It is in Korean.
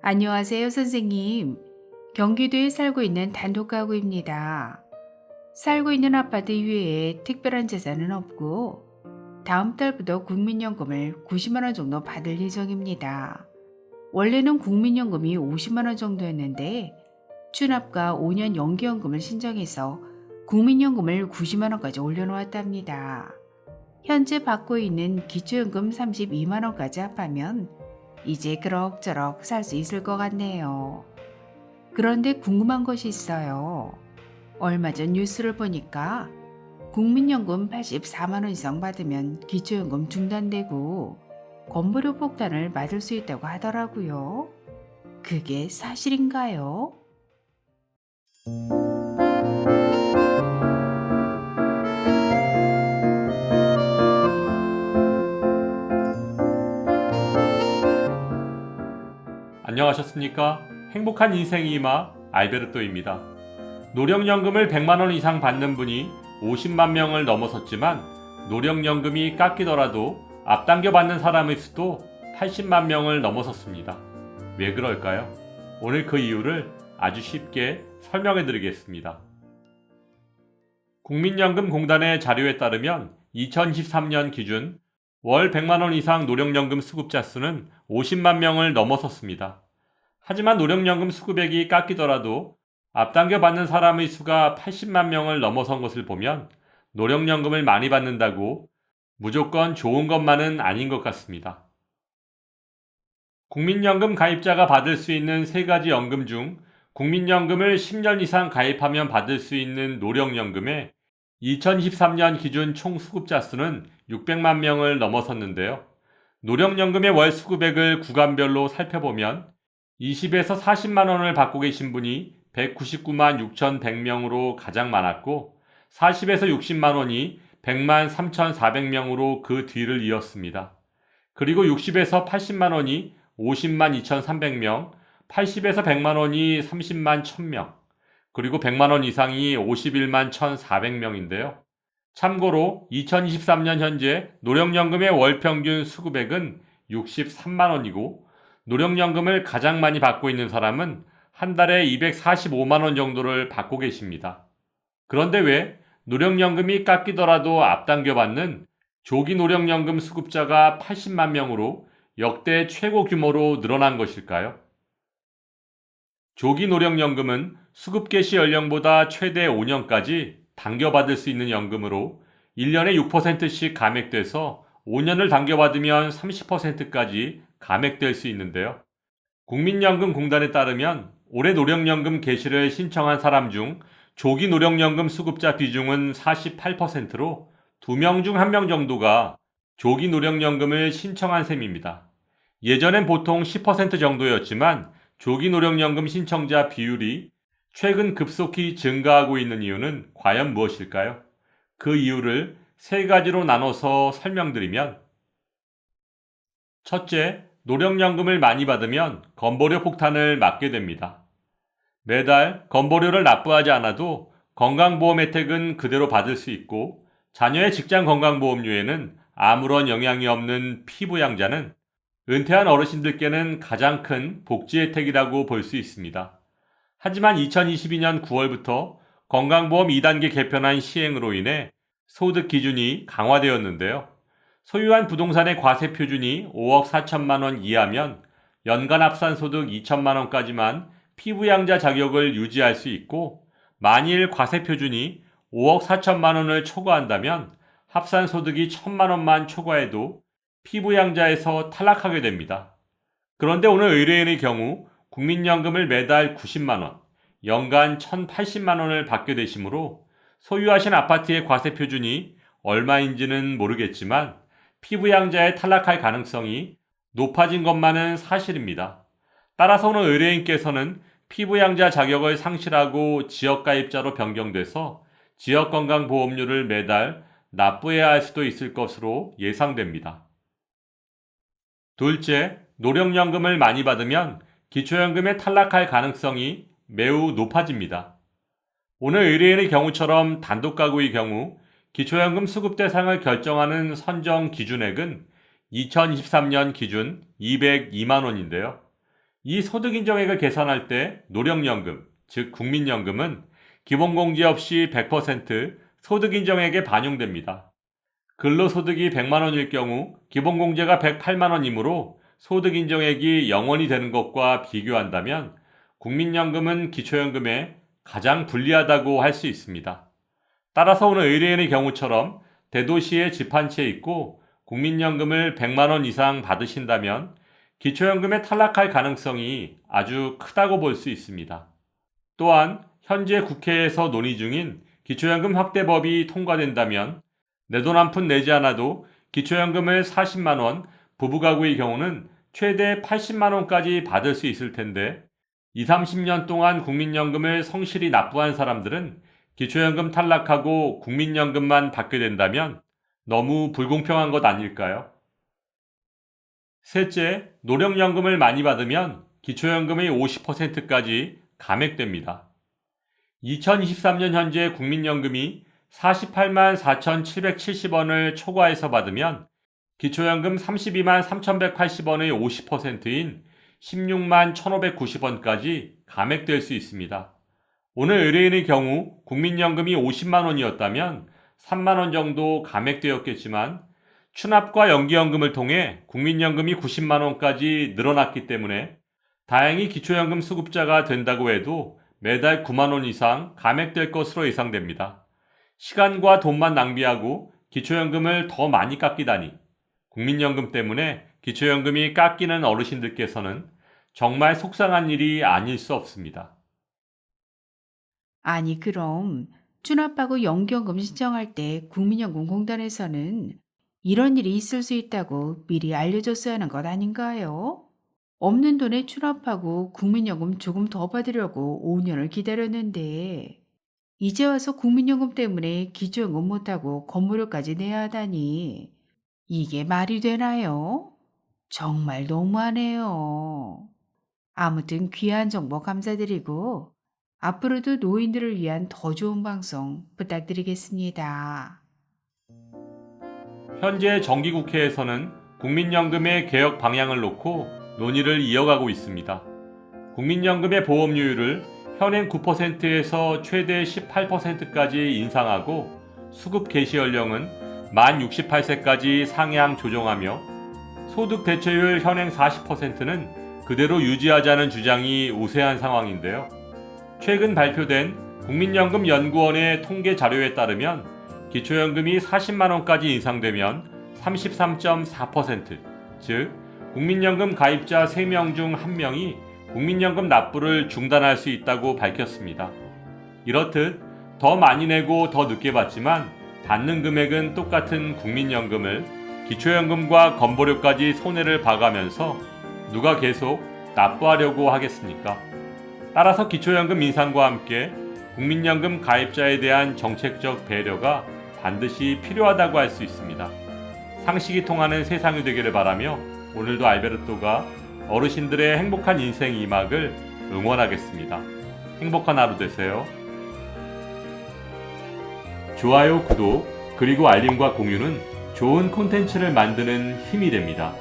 안녕하세요, 선생님. 경기도에 살고 있는 단독가구입니다. 살고 있는 아파트 이외에 특별한 재산은 없고, 다음 달부터 국민연금을 90만 원 정도 받을 예정입니다. 원래는 국민연금이 50만 원 정도였는데, 추납과 5년 연기연금을 신청해서 국민연금을 90만 원까지 올려놓았답니다. 현재 받고 있는 기초연금 32만 원까지 합하면 이제 그럭저럭 살 수 있을 것 같네요. 그런데 궁금한 것이 있어요. 얼마 전 뉴스를 보니까 국민연금 84만 원 이상 받으면 기초연금 중단되고 건보료 폭탄을 맞을 수 있다고 하더라고요. 그게 사실인가요? 안녕하셨습니까? 행복한 인생이 임하 알베르토입니다. 노령연금을 100만 원 이상 받는 분이 50만 명을 넘어섰지만 노령연금이 깎이더라도 앞당겨 받는 사람의 수도 80만 명을 넘어섰습니다. 왜 그럴까요? 오늘 그 이유를 아주 쉽게 설명해 드리겠습니다. 국민연금공단의 자료에 따르면 2013년 기준 월 100만 원 이상 노령연금 수급자 수는 50만 명을 넘어섰습니다. 하지만 노령연금 수급액이 깎이더라도 앞당겨 받는 사람의 수가 80만 명을 넘어선 것을 보면 노령연금을 많이 받는다고 무조건 좋은 것만은 아닌 것 같습니다. 국민연금 가입자가 받을 수 있는 세 가지 연금 중 국민연금을 10년 이상 가입하면 받을 수 있는 노령연금에 2013년 기준 총 수급자 수는 600만 명을 넘어섰는데요. 노령연금의 월 수급액을 구간별로 살펴보면 20에서 40만 원을 받고 계신 분이 199만 6,100명으로 가장 많았고 40에서 60만 원이 100만 3,400명으로 그 뒤를 이었습니다. 그리고 60에서 80만 원이 50만 2,300명, 80에서 100만 원이 30만 1,000명, 그리고 100만 원 이상이 51만 1,400명인데요. 참고로 2023년 현재 노령연금의 월 평균 수급액은 63만 원이고 노령연금을 가장 많이 받고 있는 사람은 한 달에 245만 원 정도를 받고 계십니다. 그런데 왜 노령연금이 깎이더라도 앞당겨 받는 조기 노령연금 수급자가 80만 명으로 역대 최고 규모로 늘어난 것일까요? 조기 노령연금은 수급 개시 연령보다 최대 5년까지 당겨받을 수 있는 연금으로 1년에 6%씩 감액돼서 5년을 당겨받으면 30%까지 감액될 수 있는데요. 국민연금공단에 따르면 올해 노령연금 개시를 신청한 사람 중 조기 노령연금 수급자 비중은 48%로 2명 중 1명 정도가 조기 노령연금을 신청한 셈입니다. 예전엔 보통 10% 정도였지만 조기 노령연금 신청자 비율이 최근 급속히 증가하고 있는 이유는 과연 무엇일까요? 그 이유를 세 가지로 나눠서 설명드리면 첫째, 노령연금을 많이 받으면 건보료 폭탄을 맞게 됩니다. 매달 건보료를 납부하지 않아도 건강보험 혜택은 그대로 받을 수 있고 자녀의 직장 건강보험료에는 아무런 영향이 없는 피부양자는 은퇴한 어르신들께는 가장 큰 복지 혜택이라고 볼 수 있습니다. 하지만 2022년 9월부터 건강보험 2단계 개편안 시행으로 인해 소득 기준이 강화되었는데요. 소유한 부동산의 과세 표준이 5억 4천만 원 이하면 연간 합산 소득 2천만 원까지만 피부양자 자격을 유지할 수 있고 만일 과세 표준이 5억 4천만 원을 초과한다면 합산 소득이 1천만 원만 초과해도 피부양자에서 탈락하게 됩니다. 그런데 오늘 의뢰인의 경우 국민연금을 매달 90만 원, 연간 1,080만 원을 받게 되시므로 소유하신 아파트의 과세 표준이 얼마인지는 모르겠지만 피부양자에 탈락할 가능성이 높아진 것만은 사실입니다. 따라서 오늘 의뢰인께서는 피부양자 자격을 상실하고 지역가입자로 변경돼서 지역건강보험료를 매달 납부해야 할 수도 있을 것으로 예상됩니다. 둘째, 노령연금을 많이 받으면 기초연금에 탈락할 가능성이 매우 높아집니다. 오늘 의뢰인의 경우처럼 단독가구의 경우 기초연금 수급 대상을 결정하는 선정 기준액은 2023년 기준 202만 원인데요. 이 소득인정액을 계산할 때 노령연금, 즉 국민연금은 기본공제 없이 100% 소득인정액에 반영됩니다. 근로소득이 100만 원일 경우 기본공제가 108만 원이므로 소득인정액이 0원이 되는 것과 비교한다면 국민연금은 기초연금에 가장 불리하다고 할 수 있습니다. 따라서 오늘 의뢰인의 경우처럼 대도시에 집 한 채 있고 국민연금을 100만 원 이상 받으신다면 기초연금에 탈락할 가능성이 아주 크다고 볼 수 있습니다. 또한 현재 국회에서 논의 중인 기초연금 확대법이 통과된다면 내 돈 한 푼 내지 않아도 기초연금을 40만 원, 부부가구의 경우는 최대 80만 원까지 받을 수 있을 텐데 20, 30년 동안 국민연금을 성실히 납부한 사람들은 기초연금 탈락하고 국민연금만 받게 된다면 너무 불공평한 것 아닐까요? 셋째, 노령연금을 많이 받으면 기초연금의 50%까지 감액됩니다. 2023년 현재 국민연금이 48만 4,770원을 초과해서 받으면 기초연금 32만 3,180원의 50%인 16만 1,590원까지 감액될 수 있습니다. 오늘 의뢰인의 경우 국민연금이 50만 원이었다면 3만 원 정도 감액되었겠지만 추납과 연기연금을 통해 국민연금이 90만 원까지 늘어났기 때문에 다행히 기초연금 수급자가 된다고 해도 매달 9만 원 이상 감액될 것으로 예상됩니다. 시간과 돈만 낭비하고 기초연금을 더 많이 깎이다니 국민연금 때문에 기초연금이 깎이는 어르신들께서는 정말 속상한 일이 아닐 수 없습니다. 아니, 그럼 추납하고 연기연금 신청할 때 국민연금공단에서는 이런 일이 있을 수 있다고 미리 알려줬어야 하는 것 아닌가요? 없는 돈에 추납하고 국민연금 조금 더 받으려고 5년을 기다렸는데 이제 와서 국민연금 때문에 기초연금 못하고 건물료까지 내야 하다니 이게 말이 되나요? 정말 너무하네요. 아무튼 귀한 정보 감사드리고 앞으로도 노인들을 위한 더 좋은 방송 부탁드리겠습니다. 현재 정기국회에서는 국민연금의 개혁 방향을 놓고 논의를 이어가고 있습니다. 국민연금의 보험료율을 현행 9%에서 최대 18%까지 인상하고 수급 개시 연령은 만 68세까지 상향 조정하며 소득 대체율 현행 40%는 그대로 유지하자는 주장이 우세한 상황인데요. 최근 발표된 국민연금연구원의 통계 자료에 따르면 기초연금이 40만 원까지 인상되면 33.4%, 즉 국민연금 가입자 3명 중 1명이 국민연금 납부를 중단할 수 있다고 밝혔습니다. 이렇듯 더 많이 내고 더 늦게 받지만 받는 금액은 똑같은 국민연금을 기초연금과 건보료까지 손해를 봐가면서 누가 계속 납부하려고 하겠습니까? 따라서 기초연금 인상과 함께 국민연금 가입자에 대한 정책적 배려가 반드시 필요하다고 할 수 있습니다. 상식이 통하는 세상이 되기를 바라며 오늘도 알베르토가 어르신들의 행복한 인생 2막을 응원하겠습니다. 행복한 하루 되세요. 좋아요, 구독, 그리고 알림과 공유는 좋은 콘텐츠를 만드는 힘이 됩니다.